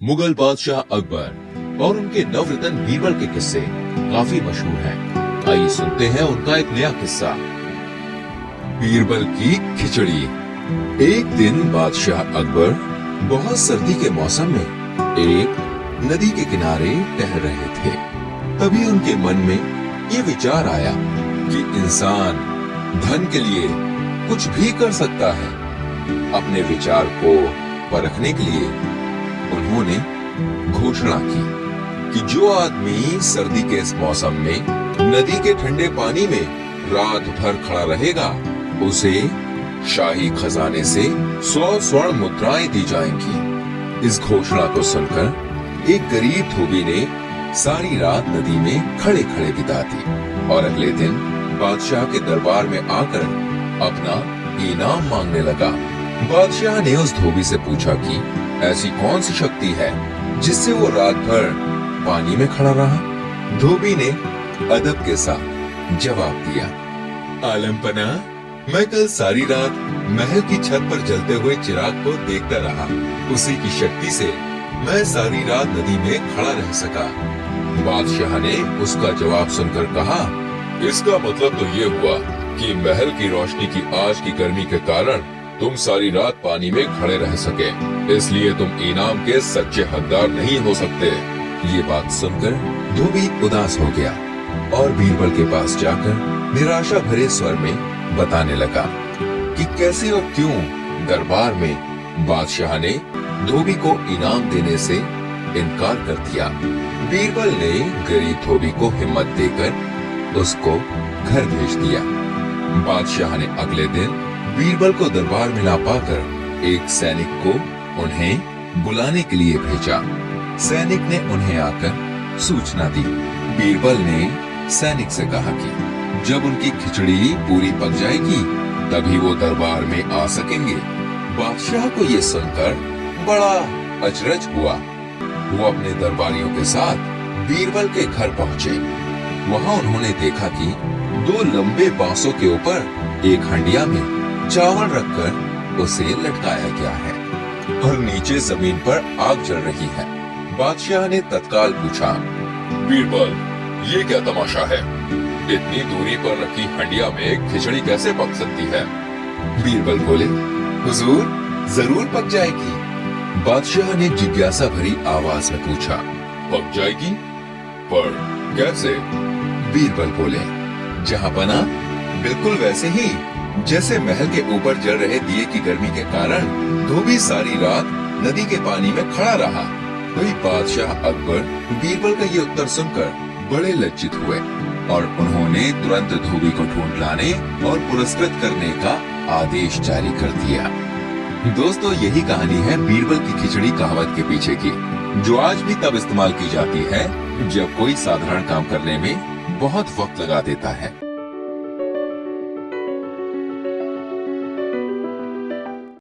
मुगल बादशाह अकबर और उनके नवरत्न बीरबल के किस्से काफी मशहूर हैं। आइए सुनते हैं उनका एक नया किस्सा। बीरबल की खिचड़ी। एक दिन बादशाह अकबर बहुत सर्दी के मौसम में एक नदी के किनारे टहल रहे थे। तभी उनके मन में ये विचार आया कि इंसान धन के लिए कुछ भी कर सकता है। अपने विचार को परखने के लिए उन्होंने घोषणा की कि जो आदमी सर्दी के इस मौसम में नदी के ठंडे पानी में रात भर खड़ा रहेगा उसे शाही खजाने से 100 स्वर्ण मुद्राएं दी जाएंगी। इस घोषणा को सुनकर एक गरीब धोबी ने सारी रात नदी में खड़े खड़े बिता दी और अगले दिन बादशाह के दरबार में आकर अपना इनाम मांगने लगा। बादशाह ने उस धोबी से पूछा कि ऐसी कौन सी शक्ति है जिससे वो रात भर पानी में खड़ा रहा। धोबी ने अदब के साथ जवाब दिया, आलमपना, मैं कल सारी रात महल की छत पर जलते हुए चिराग को देखता रहा। उसी की शक्ति से मैं सारी रात नदी में खड़ा रह सका। बादशाह ने उसका जवाब सुनकर कहा, इसका मतलब तो ये हुआ कि महल की रोशनी की आज की गर्मी के कारण तुम सारी रात पानी में खड़े रह सके, इसलिए तुम इनाम के सच्चे हकदार नहीं हो सकते। ये बात सुनकर धोबी उदास हो गया और बीरबल के पास जाकर निराशा भरे स्वर में बताने लगा कि कैसे और क्यों दरबार में बादशाह ने धोबी को इनाम देने से इनकार कर दिया। बीरबल ने गरीब धोबी को हिम्मत देकर उसको घर भेज दिया। बादशाह ने अगले दिन बीरबल को दरबार में ला पाकर एक सैनिक को उन्हें बुलाने के लिए भेजा। सैनिक ने उन्हें आकर सूचना दी। बीरबल ने सैनिक से कहा कि जब उनकी खिचड़ी पूरी पक जाएगी तभी वो दरबार में आ सकेंगे। बादशाह को ये सुनकर बड़ा अचरज हुआ। वो अपने दरबारियों के साथ बीरबल के घर पहुँचे। वहाँ उन्होंने देखा कि 2 लंबे बांसों के ऊपर एक हंडिया में चावल रखकर उसे लटकाया गया है और नीचे जमीन पर आग जल रही है। बादशाह ने तत्काल पूछा, बीरबल, ये क्या तमाशा है? इतनी दूरी पर रखी हंडिया में खिचड़ी कैसे पक सकती है? बीरबल बोले, हुजूर, जरूर पक जाएगी। बादशाह ने जिज्ञासा भरी आवाज में पूछा, पक जाएगी? पर कैसे? बीरबल बोले, जहाँ बना बिल्कुल वैसे ही जैसे महल के ऊपर जल रहे दिए की गर्मी के कारण धोबी सारी रात नदी के पानी में खड़ा रहा। वही बादशाह अकबर बीरबल का ये उत्तर सुनकर बड़े लज्जित हुए और उन्होंने तुरंत धोबी को ढूंढ लाने और पुरस्कृत करने का आदेश जारी कर दिया। दोस्तों, यही कहानी है बीरबल की खिचड़ी कहावत के पीछे की, जो आज भी तब इस्तेमाल की जाती है जब कोई साधारण काम करने में बहुत वक्त लगा देता है।